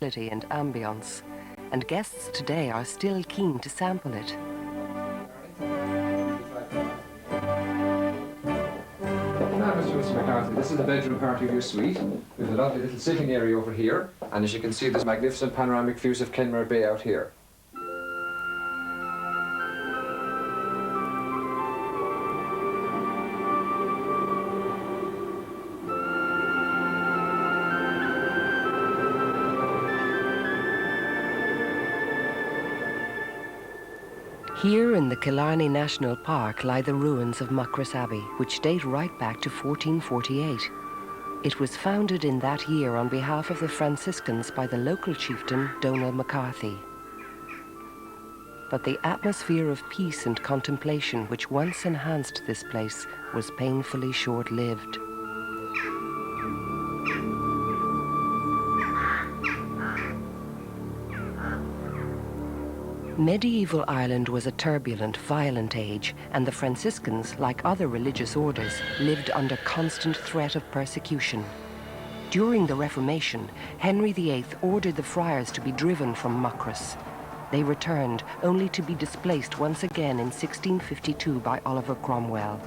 and ambience, and guests today are still keen to sample it. Mr. McCarthy, this is the bedroom part of your suite. We have a lovely little sitting area over here, and as you can see, there's magnificent panoramic views of Kenmare Bay out here. Here in the Killarney National Park lie the ruins of Muckross Abbey, which date right back to 1448. It was founded in that year on behalf of the Franciscans by the local chieftain Donald McCarthy. But the atmosphere of peace and contemplation which once enhanced this place was painfully short-lived. Medieval Ireland was a turbulent, violent age, and the Franciscans, like other religious orders, lived under constant threat of persecution. During the Reformation, Henry VIII ordered the friars to be driven from Muckross. They returned, only to be displaced once again in 1652 by Oliver Cromwell.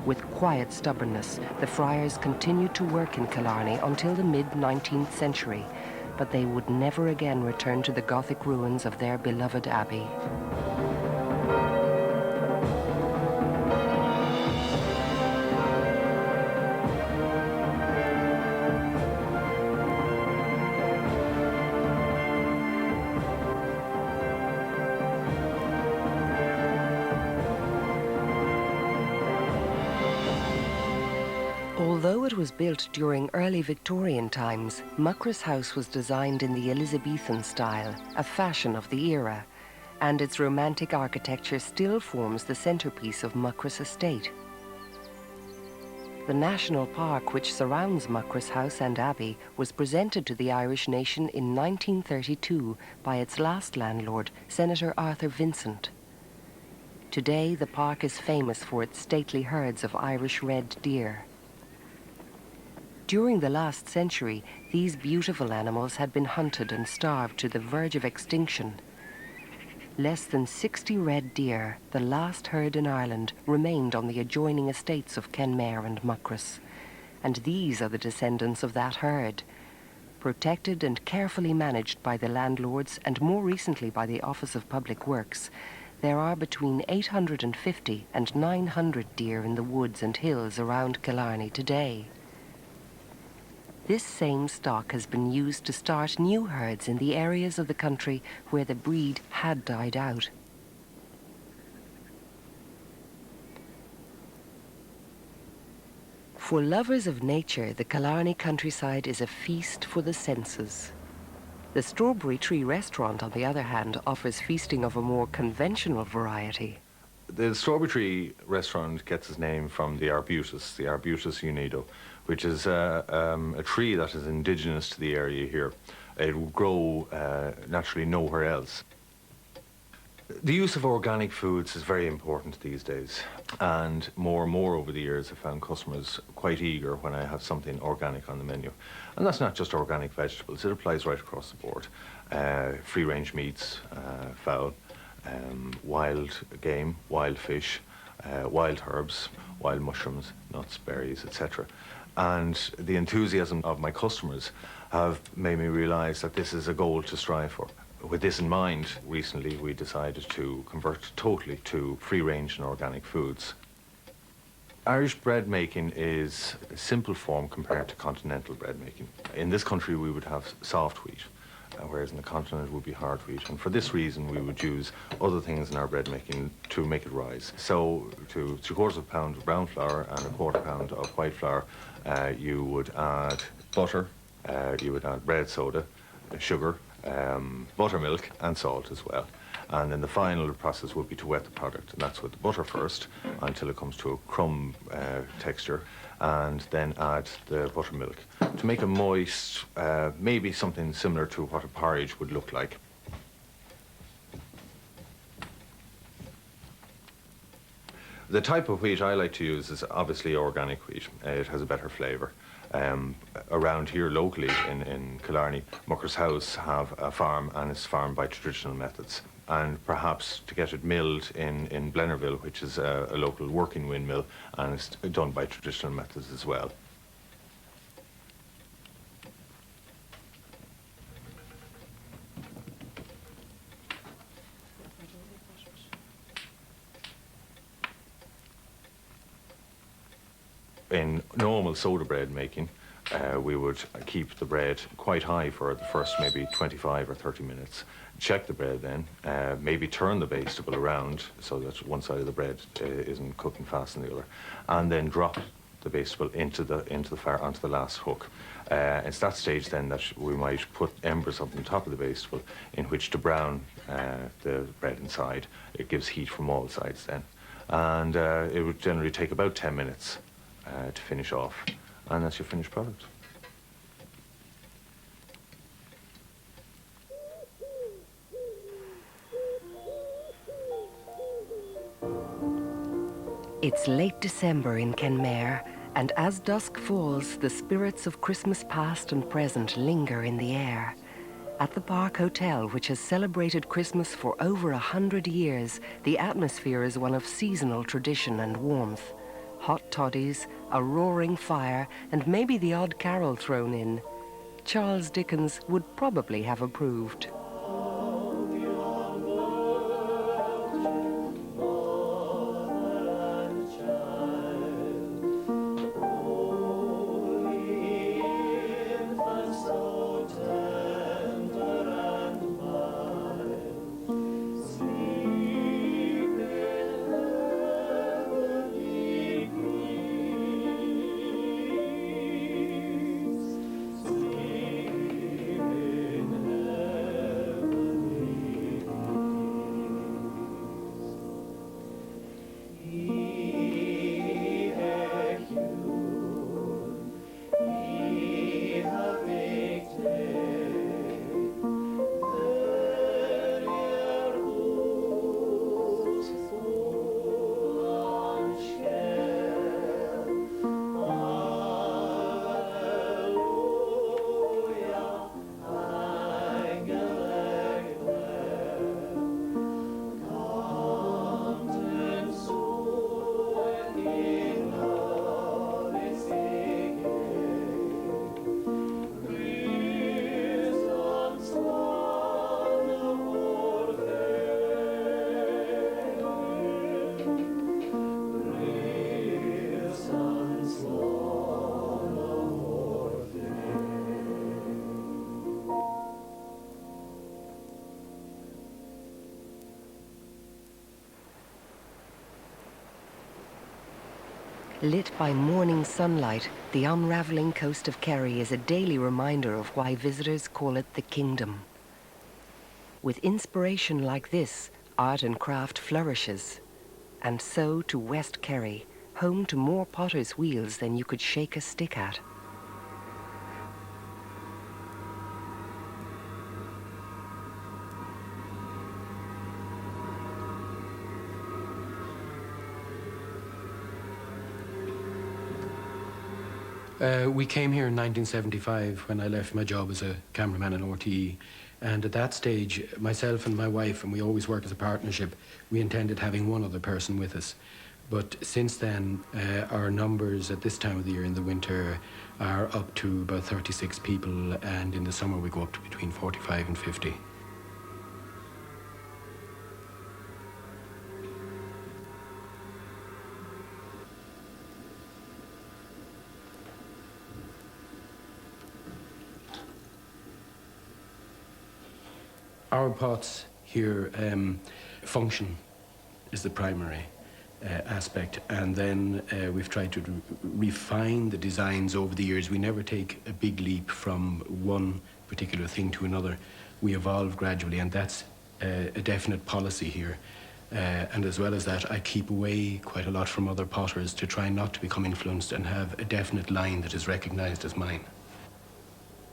With quiet stubbornness, the friars continued to work in Killarney until the mid-19th century, but they would never again return to the Gothic ruins of their beloved abbey. Although it was built during early Victorian times, Muckross House was designed in the Elizabethan style, a fashion of the era, and its romantic architecture still forms the centerpiece of Muckross Estate. The national park which surrounds Muckross House and Abbey was presented to the Irish nation in 1932 by its last landlord, Senator Arthur Vincent. Today, the park is famous for its stately herds of Irish red deer. During the last century, these beautiful animals had been hunted and starved to the verge of extinction. Less than 60 red deer, the last herd in Ireland, remained on the adjoining estates of Kenmare and Muckross, and these are the descendants of that herd. Protected and carefully managed by the landlords and more recently by the Office of Public Works, there are between 850 and 900 deer in the woods and hills around Killarney today. This same stock has been used to start new herds in the areas of the country where the breed had died out. For lovers of nature, the Killarney countryside is a feast for the senses. The Strawberry Tree restaurant, on the other hand, offers feasting of a more conventional variety. The Strawberry Tree restaurant gets its name from the arbutus unido, which is a tree that is indigenous to the area here. It will grow naturally nowhere else. The use of organic foods is very important these days, and more over the years I've found customers quite eager when I have something organic on the menu. And that's not just organic vegetables, it applies right across the board. Free-range meats, fowl, wild game, wild fish, wild herbs, wild mushrooms, nuts, berries, etc. And the enthusiasm of my customers have made me realize that this is a goal to strive for. With this in mind, recently we decided to convert totally to free-range and organic foods. Irish bread making is a simple form compared to continental bread making. In this country we would have soft wheat, whereas in the continent it would be hard wheat. And for this reason we would use other things in our bread making to make it rise. So to 3/4 pound of brown flour and 1/4 pound of white flour, you would add butter, you would add bread soda, sugar, buttermilk and salt as well. And then the final process would be to wet the product, and that's with the butter first until it comes to a crumb texture, and then add the buttermilk to make it moist, maybe something similar to what a porridge would look like. The type of wheat I like to use is obviously organic wheat. It has a better flavour. Around here locally in Killarney, Muckross House have a farm, and it's farmed by traditional methods. And perhaps to get it milled in Blennerville, which is a local working windmill, and it's done by traditional methods as well. In normal soda bread making, we would keep the bread quite high for the first maybe 25 or 30 minutes. Check the bread then, maybe turn the bastable around so that one side of the bread isn't cooking fast than the other, and then drop the bastable onto the last hook. It's that stage then that we might put embers up on top of the bastable in which to brown the bread inside. It gives heat from all sides then, and it would generally take about 10 minutes to finish off, and that's your finished product. It's late December in Kenmare, and as dusk falls, the spirits of Christmas past and present linger in the air. At the Park Hotel, which has celebrated Christmas for over 100 years, the atmosphere is one of seasonal tradition and warmth. Hot toddies, a roaring fire, and maybe the odd carol thrown in. Charles Dickens would probably have approved. Lit by morning sunlight, the unraveling coast of Kerry is a daily reminder of why visitors call it the Kingdom. With inspiration like this, art and craft flourishes. And so to West Kerry, home to more potter's wheels than you could shake a stick at. We came here in 1975 when I left my job as a cameraman in RTE. And at that stage, myself and my wife, and we always worked as a partnership, we intended having one other person with us. But since then, our numbers at this time of the year in the winter are up to about 36 people, and in the summer we go up to between 45 and 50. Our pots here, function is the primary aspect, and then we've tried to refine the designs over the years. We never take a big leap from one particular thing to another. We evolve gradually, and that's a definite policy here. And as well as that, I keep away quite a lot from other potters to try not to become influenced and have a definite line that is recognized as mine.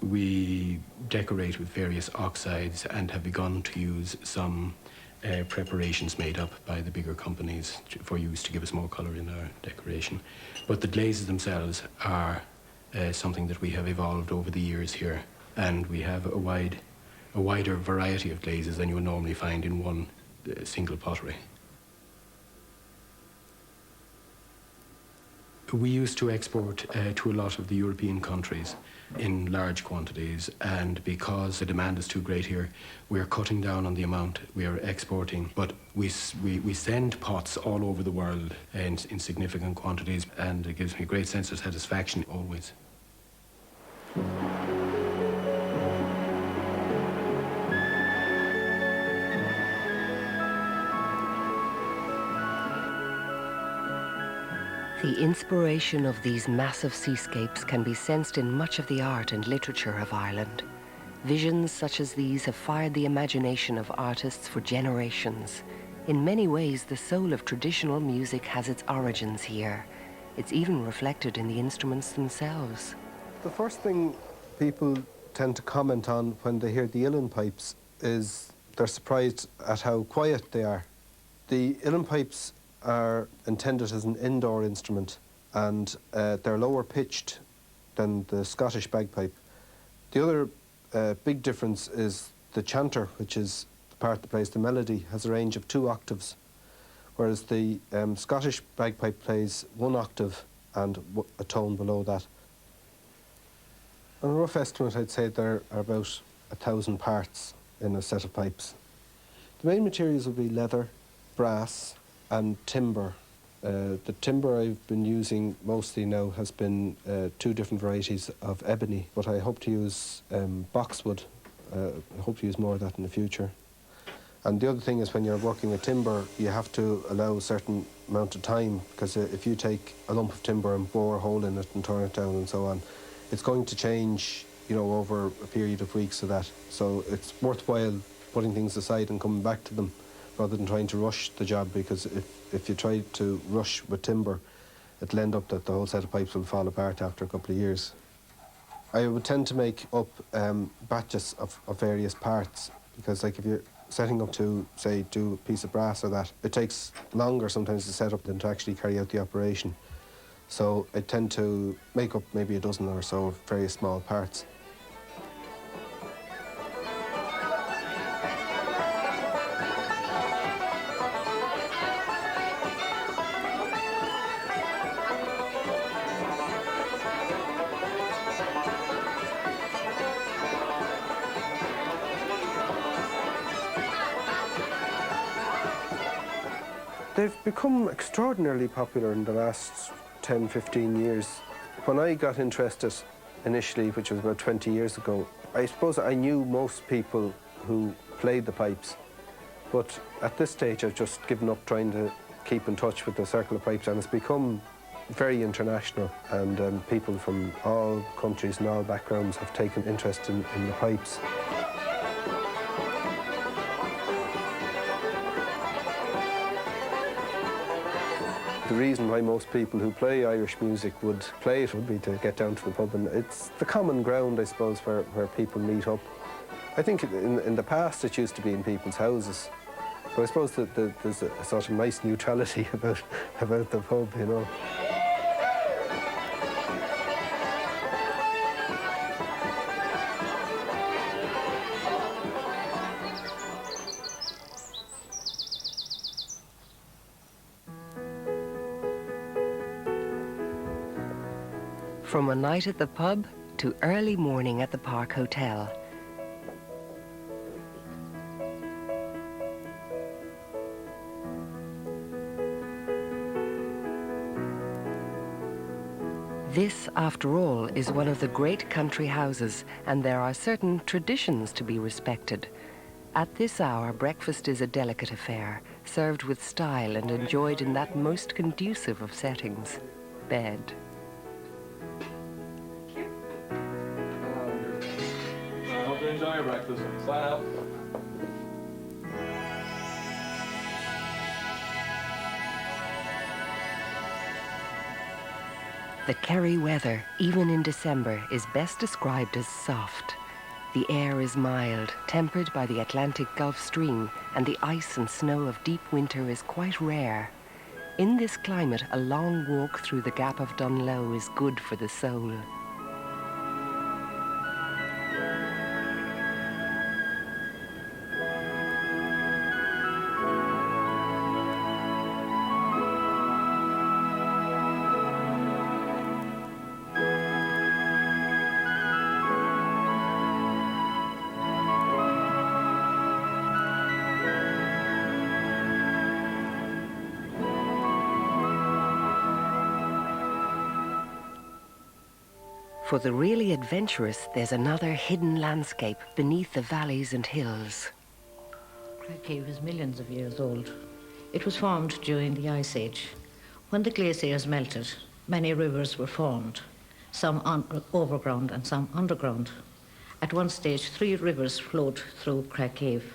We decorate with various oxides and have begun to use some preparations made up by the bigger companies for use to give us more colour in our decoration. But the glazes themselves are something that we have evolved over the years here. And we have a wider variety of glazes than you would normally find in one single pottery. We used to export to a lot of the European countries in large quantities, and because the demand is too great here, we're cutting down on the amount we are exporting. But we send pots all over the world in significant quantities, and it gives me a great sense of satisfaction always. The inspiration of these massive seascapes can be sensed in much of the art and literature of Ireland. Visions such as these have fired the imagination of artists for generations. In many ways, the soul of traditional music has its origins here. It's even reflected in the instruments themselves. The first thing people tend to comment on when they hear the uilleann pipes is they're surprised at how quiet they are. The uilleann pipes are intended as an indoor instrument, and they're lower pitched than the Scottish bagpipe. The other big difference is the chanter, which is the part that plays the melody, has a range of 2 octaves, whereas the Scottish bagpipe plays 1 octave and a tone below that. On a rough estimate, I'd say there are about 1,000 parts in a set of pipes. The main materials will be leather, brass, and timber. The timber I've been using mostly now has been 2 different varieties of ebony, but I hope to use boxwood. I hope to use more of that in the future. And the other thing is, when you're working with timber, you have to allow a certain amount of time, because if you take a lump of timber and bore a hole in it and turn it down and so on, it's going to change, you know, over a period of weeks of that. So it's worthwhile putting things aside and coming back to them, rather than trying to rush the job, because if you try to rush with timber, it'll end up that the whole set of pipes will fall apart after a couple of years. I would tend to make up batches of various parts, because like if you're setting up to, say, do a piece of brass or that, it takes longer sometimes to set up than to actually carry out the operation. So I tend to make up maybe a dozen or so of various small parts. They've become extraordinarily popular in the last 10, 15 years. When I got interested initially, which was about 20 years ago, I suppose I knew most people who played the pipes. But at this stage, I've just given up trying to keep in touch with the circle of pipes, and it's become very international, and people from all countries and all backgrounds have taken interest in the pipes. The reason why most people who play Irish music would play it would be to get down to the pub, and it's the common ground, I suppose, where people meet up. I think in the past it used to be in people's houses, but I suppose that there's a sort of nice neutrality about the pub, you know. From a night at the pub to early morning at the Park Hotel. This, after all, is one of the great country houses, and there are certain traditions to be respected. At this hour, breakfast is a delicate affair, served with style and enjoyed in that most conducive of settings, bed. Enjoy your breakfast. Sign up. The Kerry weather, even in December, is best described as soft. The air is mild, tempered by the Atlantic Gulf Stream, and the ice and snow of deep winter is quite rare. In this climate, a long walk through the Gap of Dunlow is good for the soul. For the really adventurous, there's another hidden landscape beneath the valleys and hills. Crag Cave is millions of years old. It was formed during the Ice Age. When the glaciers melted, many rivers were formed, some overground and some underground. At one stage, 3 rivers flowed through Crag Cave.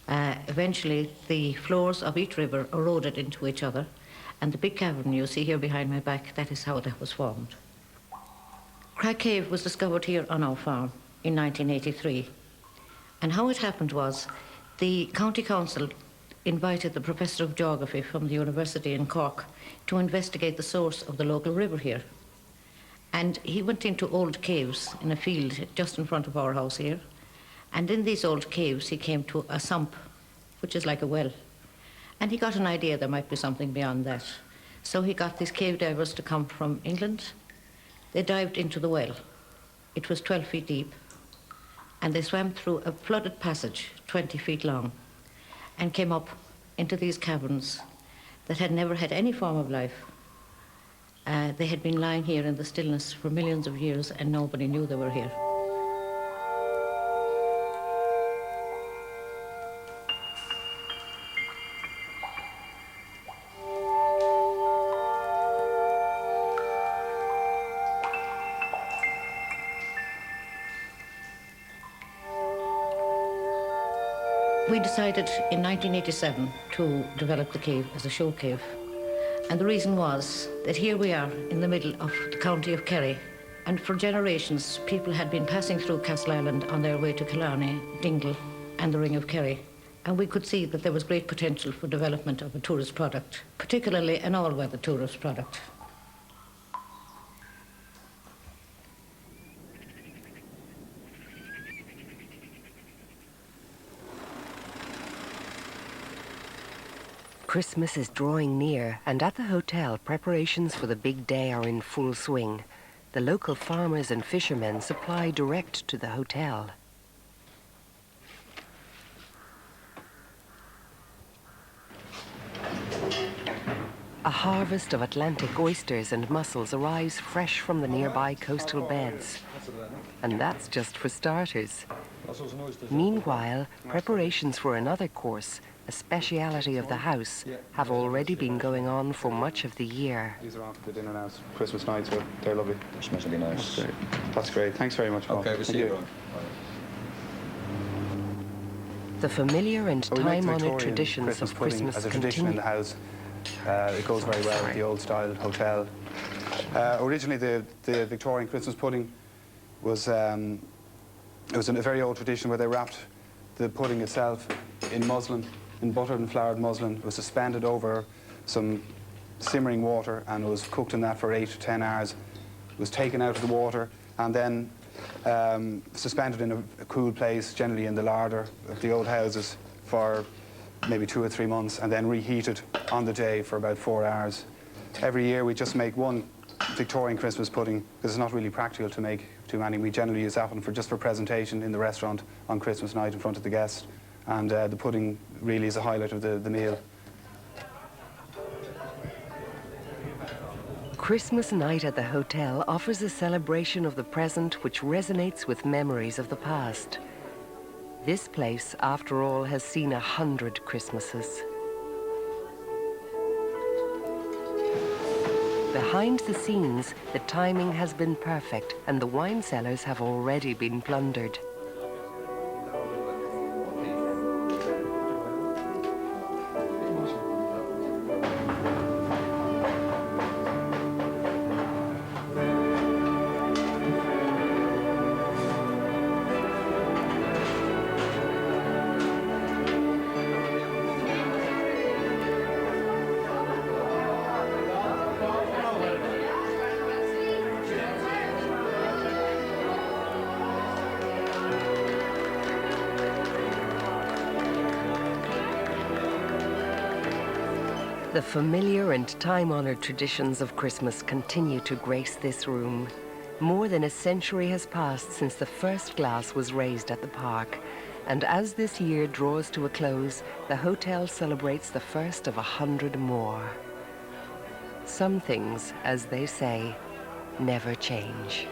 Eventually, the floors of each river eroded into each other, and the big cavern you see here behind my back, that is how that was formed. Crag Cave was discovered here on our farm in 1983. And how it happened was, the County Council invited the Professor of Geography from the University in Cork to investigate the source of the local river here. And he went into old caves in a field just in front of our house here. And in these old caves, he came to a sump, which is like a well. And he got an idea there might be something beyond that. So he got these cave divers to come from England. They dived into the well. It was 12 feet deep. And they swam through a flooded passage, 20 feet long, and came up into these caverns that had never had any form of life. They had been lying here in the stillness for millions of years, and nobody knew they were here. We decided in 1987 to develop the cave as a show cave. And the reason was that here we are in the middle of the county of Kerry. And for generations, people had been passing through Castle Island on their way to Killarney, Dingle, and the Ring of Kerry. And we could see that there was great potential for development of a tourist product, particularly an all-weather tourist product. Christmas is drawing near, and at the hotel, preparations for the big day are in full swing. The local farmers and fishermen supply direct to the hotel. A harvest of Atlantic oysters and mussels arrives fresh from the nearby coastal beds. And that's just for starters. Meanwhile, preparations for another course, a speciality of the house, have already been going on for much of the year. These are on for the dinner now. Christmas nights, they're lovely. It's really nice. That's great. That's great. Thanks very much, Paul. Okay, we'll see you. The familiar and We make the time-honoured Victorian traditions of pudding Christmas as a tradition in continue. the house. It goes very well with the old-style hotel. Originally, the Victorian Christmas pudding was a very old tradition where they wrapped the pudding itself in muslin, in buttered and floured muslin. It was suspended over some simmering water, and it was cooked in that for 8 to 10 hours. It was taken out of the water and then suspended in a cool place, generally in the larder of the old houses, for maybe 2 or 3 months, and then reheated on the day for about 4 hours. Every year we just make one Victorian Christmas pudding, because it's not really practical to make too many. We generally use that one just for presentation in the restaurant on Christmas night in front of the guests. And the pudding really is a highlight of the meal. Christmas night at the hotel offers a celebration of the present which resonates with memories of the past. This place, after all, has seen 100 Christmases. Behind the scenes, the timing has been perfect, and the wine cellars have already been plundered. The familiar and time-honored traditions of Christmas continue to grace this room. More than a century has passed since the first glass was raised at the park, and as this year draws to a close, the hotel celebrates the first of 100 more. Some things, as they say, never change.